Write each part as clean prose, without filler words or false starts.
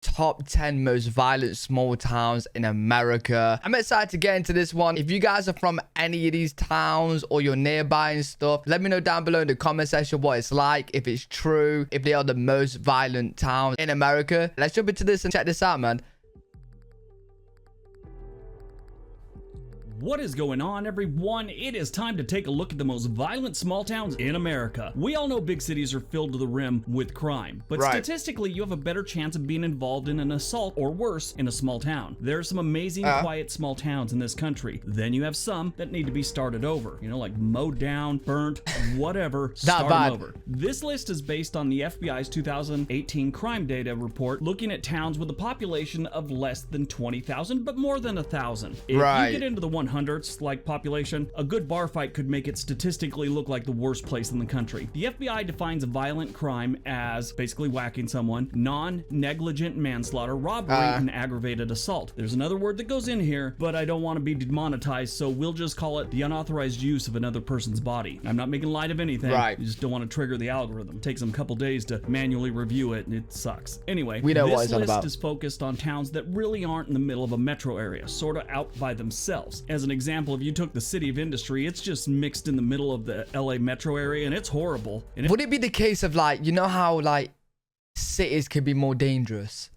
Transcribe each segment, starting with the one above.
top 10 most violent small towns in America. I'm excited to get into this one. If you guys are from any of these towns or you're nearby and stuff, let me know down below in the comment section what it's like, if it's true, if they are the most violent towns in America. Let's jump into this and check this out, man. What is going on, everyone? It is time to take a look at the most violent small towns in America. We all know big cities are filled to the rim with crime, but statistically, you have a better chance of being involved in an assault or worse in a small town. There are some amazing, quiet small towns in this country. Then you have some that need to be started over. You know, like mowed down, burnt, whatever, start them over. This list is based on the FBI's 2018 crime data report, looking at towns with a population of less than 20,000, but more than 1,000. If you get into the 100s like population, a good bar fight could make it statistically look like the worst place in the country. The FBI defines a violent crime as basically whacking someone, non-negligent manslaughter, robbery, and aggravated assault. There's another word that goes in here, but I don't want to be demonetized, so we'll just call it the unauthorized use of another person's body. I'm not making light of anything. You just don't want to trigger the algorithm. It takes them a couple days to manually review it, and it sucks. Anyway, this list is focused on towns that really aren't in the middle of a metro area, sort of out by themselves. As an example, if you took the city of industry, it's just mixed in the middle of the LA metro area, and it's horrible. And would it be the case of, like, you know how like cities can be more dangerous,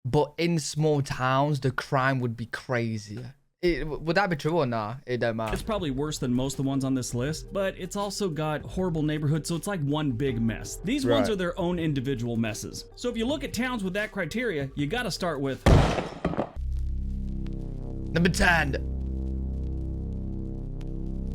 but in small towns the crime would be crazier? Would that be true or not? It don't matter. It's probably worse than most of the ones on this list, but it's also got horrible neighborhoods, so it's like one big mess. These ones are their own individual messes. So if you look at towns with that criteria, you got to start with number 10.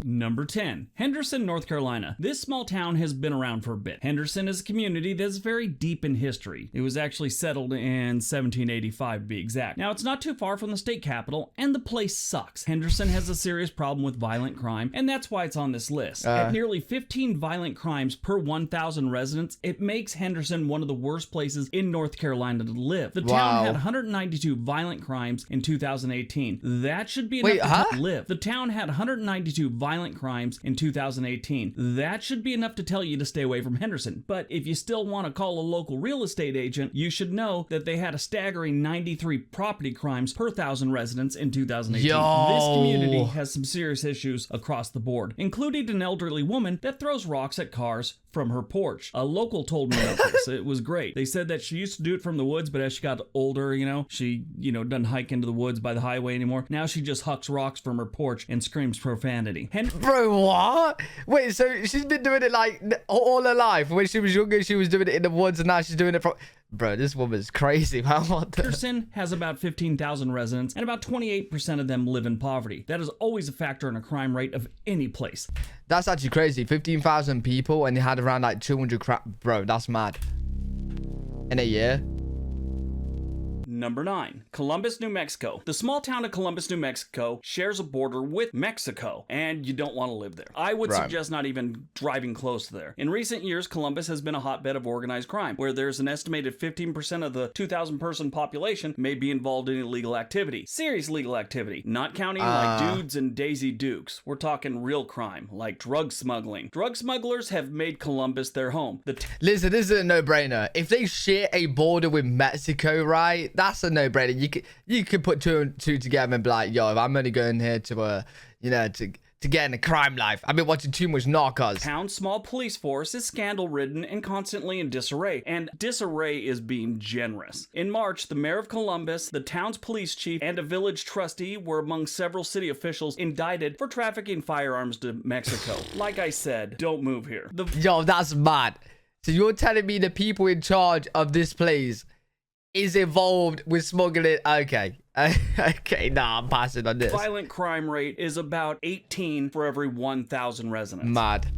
Number 10, Henderson, North Carolina. This small town has been around for a bit. Henderson is a community that's very deep in history. It was actually settled in 1785 to be exact. Now, it's not too far from the state capital, and the place sucks. Henderson has a serious problem with violent crime, and that's why it's on this list. At nearly 15 violent crimes per 1,000 residents, it makes Henderson one of the worst places in North Carolina to live. The town had 192 violent crimes in 2018. That should be enough to live. The town had 192 violent crimes in 2018. That should be enough to tell you to stay away from Henderson. But if you still want to call a local real estate agent, you should know that they had a staggering 93 property crimes per 1,000 residents in 2018. This community has some serious issues across the board, including an elderly woman that throws rocks at cars from her porch. A local told me about this. It was great. They said that she used to do it from the woods, but as she got older, she, doesn't hike into the woods by the highway anymore. Now she just hucks rocks from her porch and screams profanity. Bro, what? Wait, so she's been doing it like all her life? When she was younger, she was doing it in the woods, and now she's doing it from... Bro, this woman's crazy, man. Henderson has about 15,000 residents, and about 28% of them live in poverty. That is always a factor in a crime rate of any place. That's actually crazy. 15,000 people, and they had around like 200 Bro, that's mad. In a year. Number 9, Columbus, New Mexico. The small town of Columbus, New Mexico shares a border with Mexico, and you don't want to live there. I would suggest not even driving close to there. In recent years, Columbus has been a hotbed of organized crime, where there's an estimated 15% of the 2,000 person population may be involved in illegal activity. Serious legal activity, not counting like dudes and Daisy Dukes. We're talking real crime, like drug smuggling. Drug smugglers have made Columbus their home. Listen, this is a no-brainer. If they share a border with Mexico, right? That's a no-brainer. You could put two and two together and be like, yo, if I'm only going here to to get in a crime life, I've been watching too much Narcos. Town's small police force is scandal-ridden and constantly in disarray, and disarray is being generous. In March, the mayor of Columbus, the town's police chief, and a village trustee were among several city officials indicted for trafficking firearms to Mexico. Like I said, don't move here. Yo, that's mad. So you're telling me the people in charge of this place is involved with smuggling? Okay. Okay, nah, I'm passing on this. Violent crime rate is about 18 for every 1,000 residents. Mad.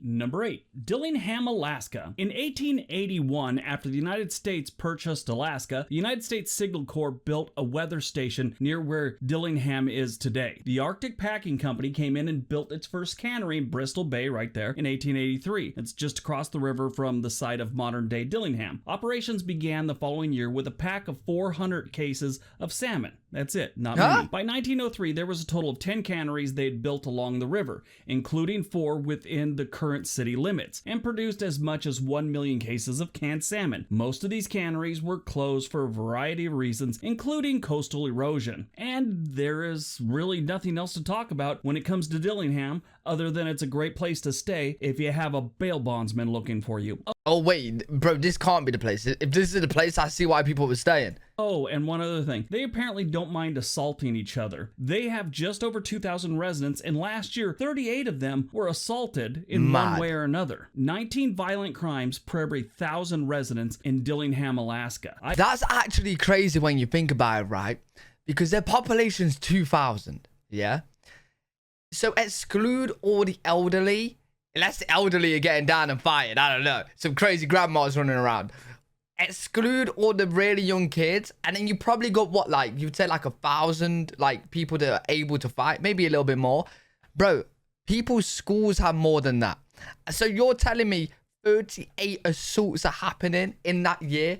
Number 8, Dillingham, Alaska. In 1881, after the United States purchased Alaska, the United States Signal Corps built a weather station near where Dillingham is today. The Arctic Packing Company came in and built its first cannery in Bristol Bay right there in 1883. It's just across the river from the site of modern-day Dillingham. Operations began the following year with a pack of 400 cases of salmon. That's it, not many. By 1903, there was a total of 10 canneries they'd built along the river, including 4 within the current city limits, and produced as much as 1 million cases of canned salmon. Most of these canneries were closed for a variety of reasons, including coastal erosion. And there is really nothing else to talk about when it comes to Dillingham, other than it's a great place to stay if you have a bail bondsman looking for you. Oh, wait, bro, this can't be the place. If this is the place, I see why people were staying. Oh, and one other thing. They apparently don't mind assaulting each other. They have just over 2,000 residents, and last year, 38 of them were assaulted in one way or another. 19 violent crimes per every 1,000 residents in Dillingham, Alaska. That's actually crazy when you think about it, right? Because their population's 2,000, yeah? So exclude all the elderly. Unless the elderly are getting down and fighting, I don't know. Some crazy grandmas running around. Exclude all the really young kids, and then you probably got what, like, you'd say like 1,000 like people that are able to fight, maybe a little bit more. Bro, people's schools have more than that. So you're telling me 38 assaults are happening in that year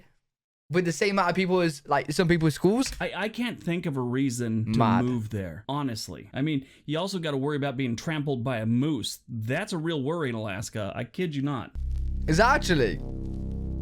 with the same amount of people as like some people's schools? I can't think of a reason to move there, honestly. I mean, you also got to worry about being trampled by a moose. That's a real worry in Alaska. I kid you not. Is that actually?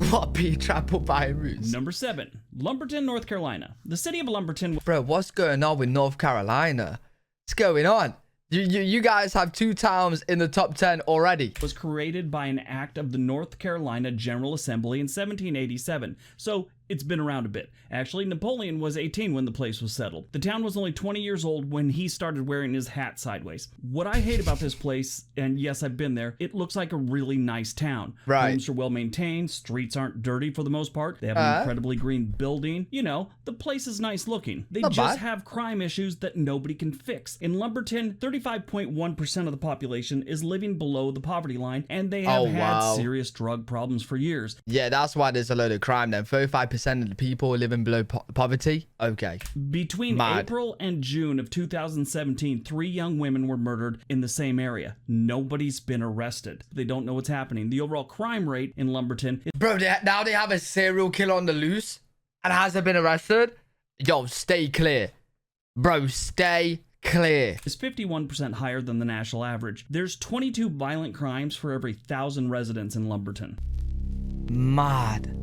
What, being trampled by a moose? Number 7, Lumberton, North Carolina. The city of Lumberton... Bro, what's going on with North Carolina? What's going on? You guys have 2 towns in the top 10 already. Was created by an act of the North Carolina General Assembly in 1787. So it's been around a bit. Actually, Napoleon was 18 when the place was settled. The town was only 20 years old when he started wearing his hat sideways. What I hate about this place, and yes, I've been there, it looks like a really nice town. Right. Homes are well maintained, streets aren't dirty for the most part. They have an incredibly green building. You know, the place is nice looking. They just have crime issues that nobody can fix. In Lumberton, 35.1% of the population is living below the poverty line, and they have had serious drug problems for years. Yeah, that's why there's a load of crime then. 35% of the people living below poverty? Okay. Between April and June of 2017, 3 young women were murdered in the same area. Nobody's been arrested. They don't know what's happening. The overall crime rate in Lumberton is... Bro, now they have a serial killer on the loose and hasn't been arrested? Yo, stay clear. Bro, stay clear. Is 51% higher than the national average. There's 22 violent crimes for every 1,000 residents in Lumberton. Mad.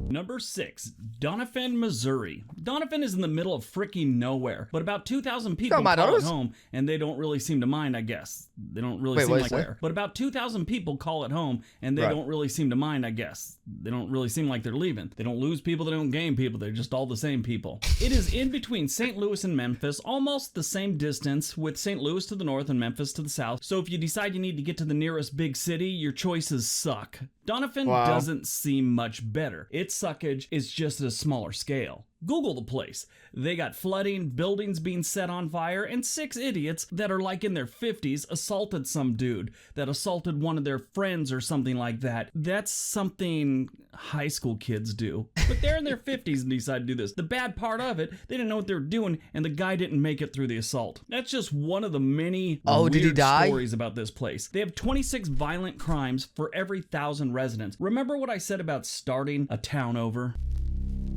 Number 6, Doniphan, Missouri. Doniphan is in the middle of freaking nowhere, but about 2,000 people call it home, and they don't really seem to mind, I guess. They don't really seem like where. But about 2,000 people call it home, and they don't really seem to mind, I guess. They don't really seem like they're leaving. They don't lose people, they don't gain people, they're just all the same people. It is in between St. Louis and Memphis, almost the same distance, with St. Louis to the north and Memphis to the south. So if you decide you need to get to the nearest big city, your choices suck. Doniphan doesn't seem much better. Its suckage is just at a smaller scale. Google the place. They got flooding, buildings being set on fire, and 6 idiots that are like in their 50s assaulted some dude that assaulted one of their friends or something like that. That's something high school kids do. But they're in their 50s and decide to do this. The bad part of it, they didn't know what they were doing, and the guy didn't make it through the assault. That's just one of the many weird stories about this place. They have 26 violent crimes for every 1,000 residents. Remember what I said about starting a town over?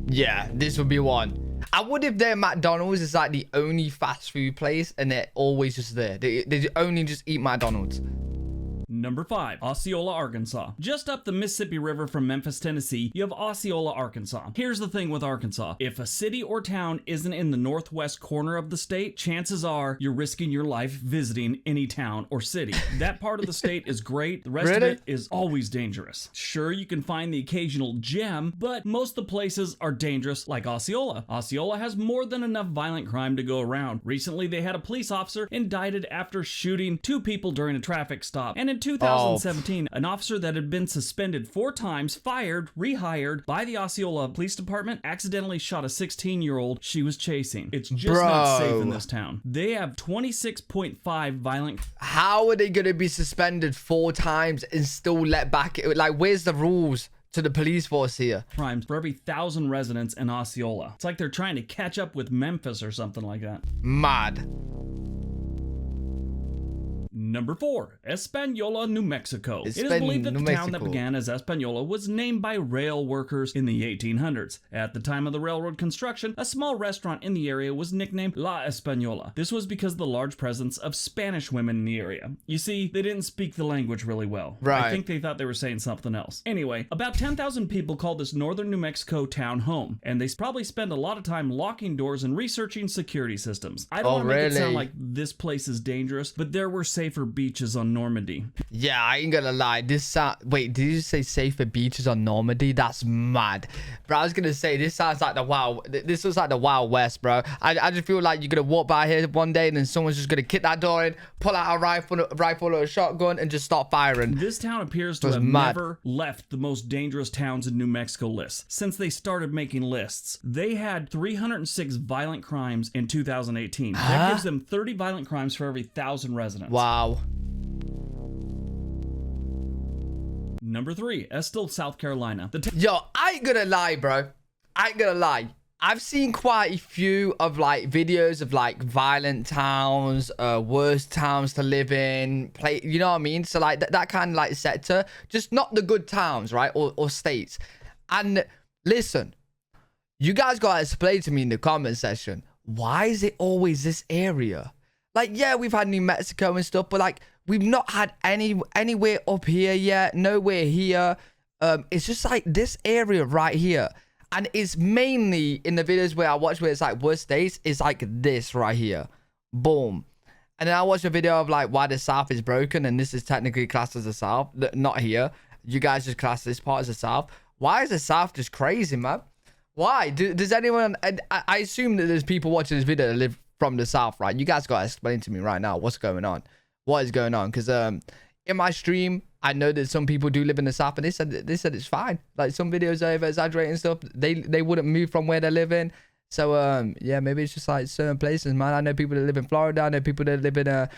Yeah, this would be one. I would if their McDonald's is like the only fast food place and they're always just there. They only just eat McDonald's. Number 5, Osceola, Arkansas. Just up the Mississippi River from Memphis, Tennessee, you have Osceola, Arkansas. Here's the thing with Arkansas. If a city or town isn't in the northwest corner of the state, chances are you're risking your life visiting any town or city. That part of the state is great. The rest of it is always dangerous. Sure, you can find the occasional gem, but most of the places are dangerous, like Osceola. Osceola has more than enough violent crime to go around. Recently, they had a police officer indicted after shooting 2 people during a traffic stop. And in 2017, an officer that had been suspended 4 times, fired, rehired by the Osceola Police Department, accidentally shot a 16-year-old she was chasing. It's just not safe in this town. They have 26.5 violent... How are they going to be suspended 4 times and still let back? Like, where's the rules to the police force here? Crimes for every 1,000 residents in Osceola. It's like they're trying to catch up with Memphis or something like that. Mad. Number 4, Espanola, New Mexico. It is believed that the town that began as Espanola was named by rail workers in the 1800s. At the time of the railroad construction, a small restaurant in the area was nicknamed La Española. This was because of the large presence of Spanish women in the area. You see, they didn't speak the language really well. Right. I think they thought they were saying something else. Anyway, about 10,000 people call this northern New Mexico town home, and they probably spend a lot of time locking doors and researching security systems. I don't want to make it sound like this place is dangerous, but there were safer beaches on Normandy. Yeah, I ain't gonna lie. Wait, did you say safer beaches on Normandy? That's mad. Bro, I was gonna say, this sounds like the Wild... This was like the Wild West, bro. I just feel like you're gonna walk by here one day and then someone's just gonna kick that door in, pull out a rifle or a shotgun and just start firing. This town appears to have never left the most dangerous towns in New Mexico lists. Since they started making lists, they had 306 violent crimes in 2018. That gives them 30 violent crimes for every 1,000 residents. Wow. Number 3, Estill, South Carolina. Yo, I ain't gonna lie, bro. I ain't gonna lie. I've seen quite a few of like videos of like violent towns, worst towns to live in, you know what I mean? So like that kind of like sector, just not the good towns, right? Or states. And listen, you guys gotta explain to me in the comment section, why is it always this area? Like, yeah, we've had New Mexico and stuff, but like we've not had anywhere up here yet, nowhere here. It's just like this area right here. And it's mainly in the videos where I watch where it's like worst states, is like this right here. Boom. And then I watch a video of like why the South is broken, and this is technically classed as the South. Not here. You guys just class this part as the South. Why is the South just crazy, man? Why? Does anyone... I assume that there's people watching this video that live from the South, right? You guys got to explain to me right now what's going on. What is going on? Because in my stream, I know that some people do live in the South, and they said it's fine. Like some videos are over exaggerating stuff. They wouldn't move from where they're living. So yeah, maybe it's just like certain places, man. I know people that live in Florida. I know people that live in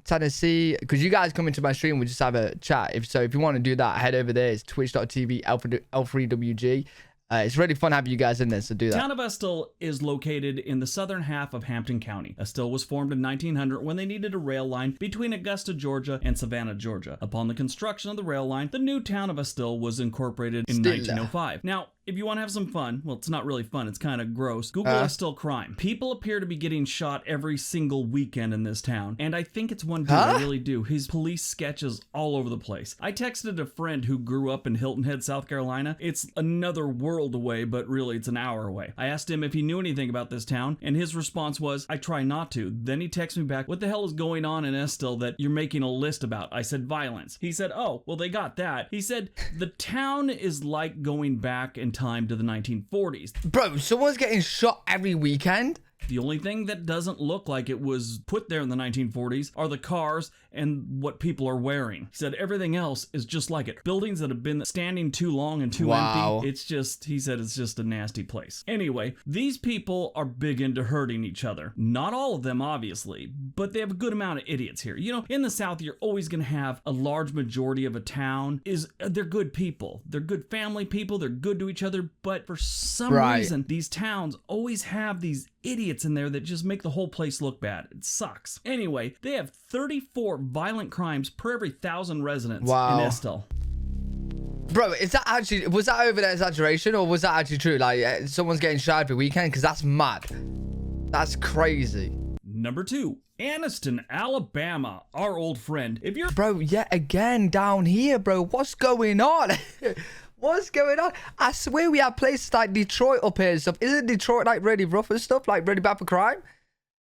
Tennessee. Because you guys come into my stream, we just have a chat. If you want to do that, head over there. It's twitch.tv L3WG. It's really fun having you guys in there, so do that. The town of Estill is located in the southern half of Hampton County. Estill was formed in 1900 when they needed a rail line between Augusta, Georgia and Savannah, Georgia. Upon the construction of the rail line, the new town of Estill was incorporated in 1905. Now, if you want to have some fun, well, it's not really fun, it's kind of gross, Google Estill crime. People appear to be getting shot every single weekend in this town, and I think it's one dude, I really do. His police sketches all over the place. I texted a friend who grew up in Hilton Head, South Carolina. It's another world away, but really it's an hour away. I asked him if he knew anything about this town, and his response was, I try not to. Then he texted me back, what the hell is going on in Estill that you're making a list about? I said, violence. He said, oh, well, they got that. He said, the town is like going back in time to the 1940s. Bro, someone's getting shot every weekend? The only thing that doesn't look like it was put there in the 1940s are the cars and what people are wearing. He said everything else is just like it. Buildings that have been standing too long and too empty. It's just, he said it's just a nasty place. Anyway, these people are big into hurting each other. Not all of them, obviously, but they have a good amount of idiots here. You know, in the South, you're always going to have a large majority of a town they're good people. They're good family people. They're good to each other. But for some reason, these towns always have these idiots in there that just make the whole place look bad. It sucks. Anyway, they have 34 violent crimes per every 1,000 residents in Estill. Bro, is that actually, was that over the exaggeration, or was that actually true? Like, someone's getting shot every weekend? Because that's mad. That's crazy. Number 2, Anniston, Alabama, our old friend. If you're... Bro, yet again down here, bro. What's going on? What's going on? I swear we have places like Detroit up here and stuff. Isn't Detroit like really rough and stuff? Like really bad for crime?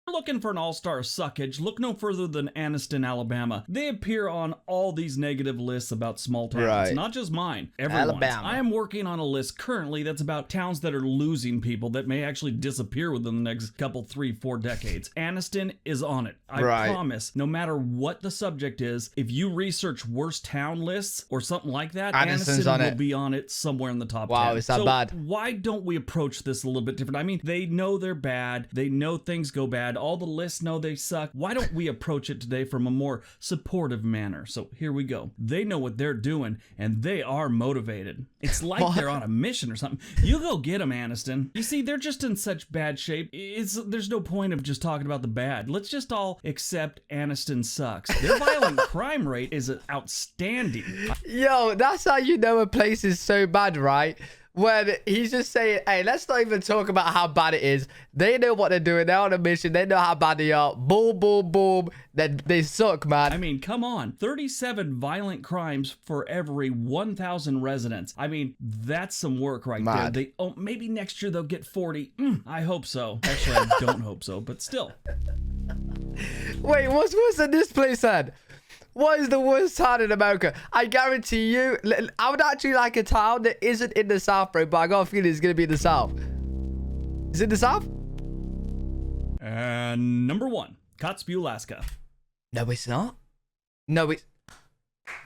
Looking for an all-star suckage, look no further than Anniston, Alabama. They appear on all these negative lists about small towns, not just mine, everyone's. Alabama. I am working on a list currently that's about towns that are losing people that may actually disappear within the next couple, 3-4 decades. Anniston is on it. I promise, no matter what the subject is, if you research worst town lists or something like that, Anniston will be on it somewhere in the top 10. Wow, it's that bad. Why don't we approach this a little bit different? I mean, they know they're bad. They know things go bad. bad. All the lists know they suck. Why don't we approach it today from a more supportive manner? So here we go. They know what they're doing, and they are motivated. It's like they're on a mission or something. You go get them, Aniston. You see, they're just in such bad shape. There's no point of just talking about the bad. Let's just all accept Aniston sucks. Their violent crime rate is outstanding. Yo, that's how you know a place is so bad, right? When he's just saying, hey, let's not even talk about how bad it is. They know what they're doing. They're on a mission. They know how bad they are. Boom, boom, boom. They suck, man. I mean, come on. 37 violent crimes for every 1,000 residents. I mean, that's some work right there. Maybe next year they'll get 40. I hope so. Actually, I don't hope so, but still. Wait, what's worse than this place then? What is the worst town in America? I guarantee you, I would actually like a town that isn't in the South, bro, but I got a feeling it's going to be in the South. Is it the South? And number 1, Kotzebue, Alaska. No, it's not. No, it's...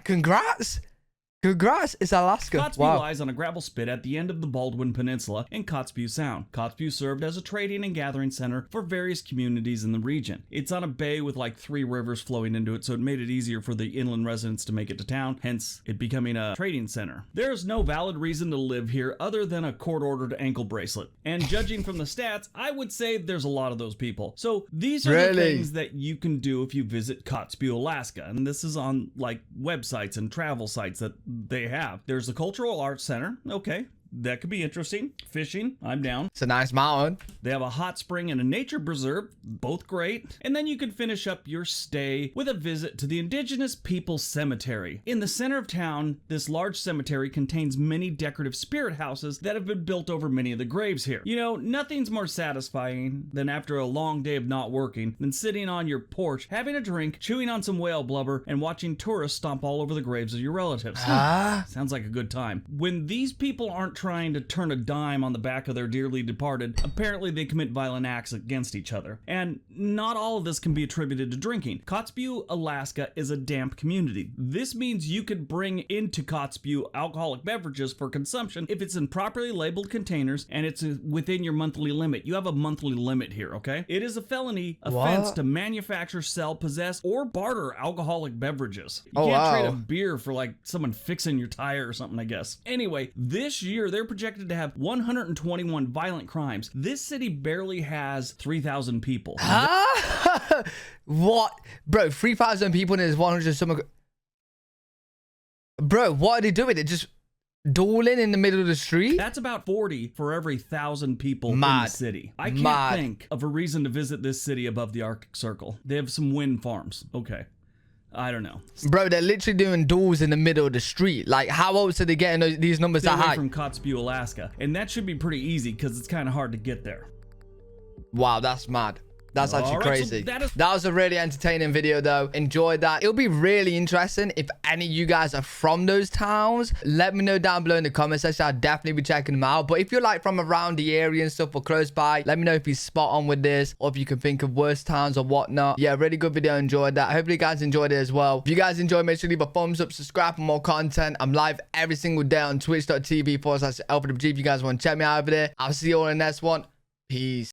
Congrats. Congrats, it's Alaska. Kotzebue lies on a gravel spit at the end of the Baldwin Peninsula in Kotzebue Sound. Kotzebue served as a trading and gathering center for various communities in the region. It's on a bay with like 3 rivers flowing into it, so it made it easier for the inland residents to make it to town, hence it becoming a trading center. There is no valid reason to live here other than a court-ordered ankle bracelet. And judging from the stats, I would say there's a lot of those people. So these are the things that you can do if you visit Kotzebue, Alaska. And this is on like websites and travel sites that they have. There's the Cultural Arts Center. Okay, that could be interesting. Fishing, I'm down. It's a nice mountain. They have a hot spring and a nature preserve, both great. And then you can finish up your stay with a visit to the Indigenous Peoples Cemetery. In the center of town, this large cemetery contains many decorative spirit houses that have been built over many of the graves here. You know, nothing's more satisfying than after a long day of not working than sitting on your porch, having a drink, chewing on some whale blubber, and watching tourists stomp all over the graves of your relatives. Sounds like a good time. When these people aren't trying to turn a dime on the back of their dearly departed, apparently they commit violent acts against each other. And not all of this can be attributed to drinking. Kotzebue, Alaska is a damp community. This means you could bring into Kotzebue alcoholic beverages for consumption if it's in properly labeled containers and it's within your monthly limit. You have a monthly limit here, okay? It is a felony offense to manufacture, sell, possess, or barter alcoholic beverages. You can't trade a beer for like someone fixing your tire or something, I guess. Anyway, this year they're projected to have 121 violent crimes. This city barely has 3,000 people. What? Bro, 3,000 people and there's 100 something. Bro, what are they doing? They're just dueling in the middle of the street? That's about 40 for every 1,000 people in the city. I can't think of a reason to visit this city above the Arctic Circle. They have some wind farms. Okay. I don't know. Bro, they're literally doing duels in the middle of the street. Like, how else are they getting these numbers that high? From Kotzebue, Alaska. And that should be pretty easy because it's kind of hard to get there. Wow, that's mad. That's actually crazy. So that was a really entertaining video, though. Enjoyed that. It'll be really interesting if any of you guys are from those towns. Let me know down below in the comment section. I'll definitely be checking them out. But if you're like from around the area and stuff or close by, let me know if you're spot on with this or if you can think of worse towns or whatnot. Yeah, really good video. Enjoyed that. Hopefully you guys enjoyed it as well. If you guys enjoyed, make sure to leave a thumbs up, subscribe for more content. I'm live every single day on twitch.tv/LPWG if you guys want to check me out over there. I'll see you all in the next one. Peace.